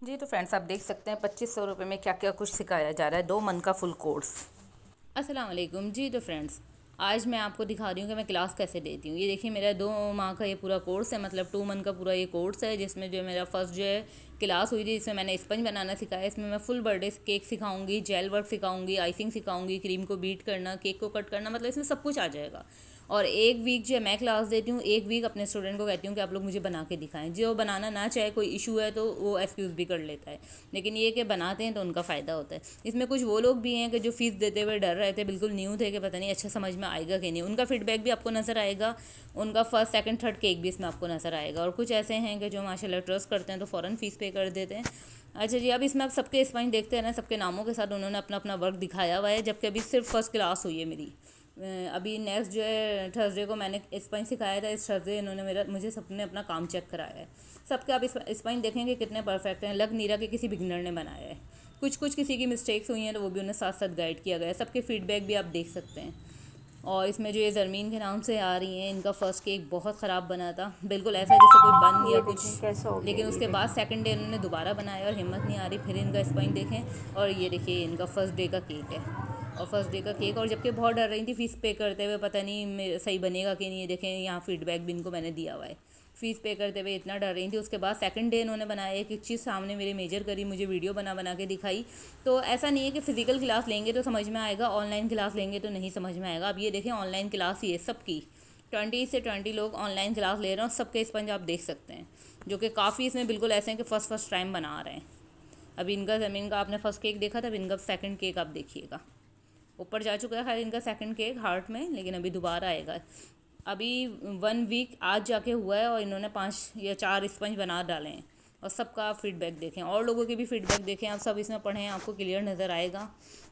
जी तो फ्रेंड्स, आप देख सकते हैं 2500 रुपये में क्या क्या कुछ सिखाया जा रहा है। 2 मंथ का फुल कोर्स। अस्सलाम वालेकुम। जी तो फ्रेंड्स, आज मैं आपको दिखा रही हूँ कि मैं क्लास कैसे देती हूँ। ये देखिए, मेरा 2 माह का ये पूरा कोर्स है, मतलब 2 मंथ का पूरा ये कोर्स है, जिसमें जो है मेरा फर्स्ट जो है क्लास हुई थी, जिसमें मैंने स्पंज बनाना सिखाया। इसमें मैं फुल बर्थडे केक सिखाऊंगी, जेल वर्क सिखाऊंगी, आइसिंग सिखाऊंगी, क्रीम को बीट करना, केक को कट करना, मतलब इसमें सब कुछ आ जाएगा। और एक वीक जो है मैं क्लास देती हूँ, एक वीक अपने स्टूडेंट को कहती हूँ कि आप लोग मुझे बना के दिखाएं। जो बनाना ना चाहे, कोई इशू है तो वो एक्सक्यूज़ भी कर लेता है, लेकिन ये कि बनाते हैं तो उनका फ़ायदा होता है। इसमें कुछ वो लोग भी हैं कि जो फ़ीस देते हुए डर रहे थे, बिल्कुल न्यू थे कि पता नहीं अच्छा समझ में आएगा कि नहीं। उनका फीडबैक भी आपको नज़र आएगा, उनका फर्स्ट सेकंड थर्ड केक भी इसमें आपको नज़र आएगा। और कुछ ऐसे हैं कि जो माशाल्लाह ट्रस्ट करते हैं तो फ़ौरन फ़ीस पे कर देते हैं। अच्छा जी, अब इसमें आप सबके स्पाइन देखते हैं ना, सबके नामों के साथ उन्होंने अपना अपना वर्क दिखाया हुआ है, जबकि अभी सिर्फ फर्स्ट क्लास हुई है मेरी। अभी नेक्स्ट जो है थर्सडे को मैंने स्पाइन सिखाया था, इस थर्सडे इन्होंने मुझे सबने अपना काम चेक कराया है। सबके आप स्पाइन देखेंगे कितने परफेक्ट हैं, लग नहीं रहा कि किसी बिगनर ने बनाया है। कुछ कुछ किसी की मिस्टेक्स हुई हैं तो वो भी उन्हें साथ साथ गाइड किया गया है। सबके फीडबैक भी आप देख सकते हैं। और इसमें जो ये ज़रमीन के नाम से आ रही हैं, इनका फ़र्स्ट केक बहुत ख़राब बना था, बिल्कुल ऐसा जैसे कोई बन या ये कुछ। देखें कैसा हो गया लेकिन ये उसके बाद देखें। सेकंड डे इन्होंने दोबारा बनाया और हिम्मत नहीं आ रही, फिर इनका स्पाइन देखें। और ये देखिए, इनका फर्स्ट डे का केक है, और फर्स्ट डे का केक। और जबकि बहुत डर रही थी फ़ीस पे करते हुए, पता नहीं सही बनेगा कि नहीं। ये देखें, यहाँ फीडबैक भी इनको मैंने दिया हुआ है। फ़ीस पे करते हुए इतना डर रही थी। उसके बाद सेकंड डे इन्होंने बनाया, एक चीज़ सामने मेरे मेजर करी, मुझे वीडियो बना बना के दिखाई। तो ऐसा नहीं है कि फ़िज़िकल क्लास लेंगे तो समझ में आएगा, ऑनलाइन क्लास लेंगे तो नहीं समझ में आएगा। अब ये देखें, ऑनलाइन क्लास ही है सबकी। 20 से 20 लोग ऑनलाइन क्लास ले रहे हैं, और सबके स्पंज आप देख सकते हैं, जो कि काफ़ी इसमें बिल्कुल ऐसे हैं कि फर्स्ट टाइम बना रहे हैं। अभी इनका ज़मीन का आपने फर्स्ट केक देखा था, अब इनका सेकंड केक आप देखिएगा। ऊपर जा चुका है खैर इनका सेकंड केक हार्ट में, लेकिन अभी दोबारा आएगा। अभी 1 वीक आज जाके हुआ है, और इन्होंने 5 या 4 स्पंज बना डाले हैं। और सबका आप फीडबैक देखें, और लोगों के भी फीडबैक देखें, आप सब इसमें पढ़ें, आपको क्लियर नज़र आएगा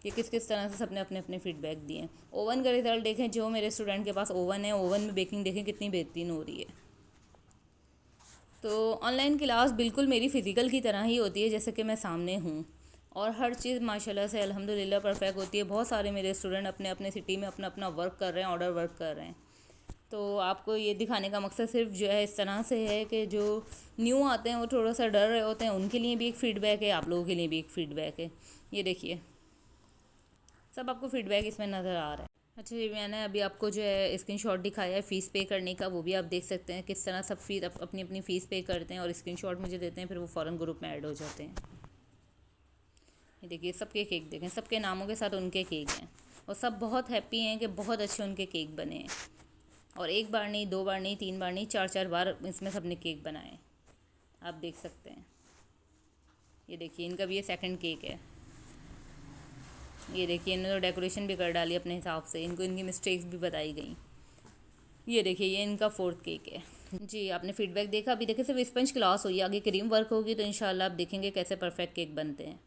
कि किस किस तरह से सबने अपने अपने फीडबैक दिए हैं। ओवन का रिज़ल्ट देखें, जो मेरे स्टूडेंट के पास ओवन है, ओवन में बेकिंग देखें कितनी बेहतरीन हो रही है। तो ऑनलाइन क्लास बिल्कुल मेरी फ़िज़िकल की तरह ही होती है, जैसे कि मैं सामने हूँ। और हर चीज़ माशाल्लाह से अल्हम्दुलिल्लाह परफेक्ट होती है। बहुत सारे मेरे स्टूडेंट अपने अपने सिटी में अपना अपना वर्क कर रहे हैं, ऑर्डर वर्क कर रहे हैं। तो आपको ये दिखाने का मकसद सिर्फ जो है इस तरह से है कि जो न्यू आते हैं वो थोड़ा सा डर रहे होते हैं, उनके लिए भी एक फ़ीडबैक है, आप लोगों के लिए भी एक फ़ीडबैक है। ये देखिए, सब आपको फीडबैक इसमें नज़र आ रहा है। अच्छा जी, मैंने अभी आपको जो है स्क्रीनशॉट दिखाया है फ़ीस पे करने का, वो भी आप देख सकते हैं किस तरह सब फीस अपनी अपनी फ़ीस पे करते हैं और स्क्रीनशॉट मुझे देते हैं, फिर वो फ़ौरन ग्रुप में ऐड हो जाते हैं। ये देखिए, सबके केक देखें, सबके नामों के साथ उनके केक हैं, और सब बहुत हैप्पी हैं कि बहुत अच्छे उनके केक बने हैं। और एक बार नहीं, 2 बार नहीं, 3 बार नहीं, 4 4 बार इसमें सबने केक बनाए, आप देख सकते हैं। ये देखिए, इनका भी ये सेकंड केक है। ये देखिए, इन्होंने तो डेकोरेशन भी कर डाली अपने हिसाब से, इनको इनकी मिस्टेक्स भी बताई गई। ये देखिए, ये इनका फोर्थ केक है। जी, आपने फीडबैक देखा। अभी देखिए, सिर्फ स्पंज क्लास हुई है, आगे क्रीम वर्क होगी तो इंशाल्लाह आप देखेंगे कैसे परफेक्ट केक बनते हैं।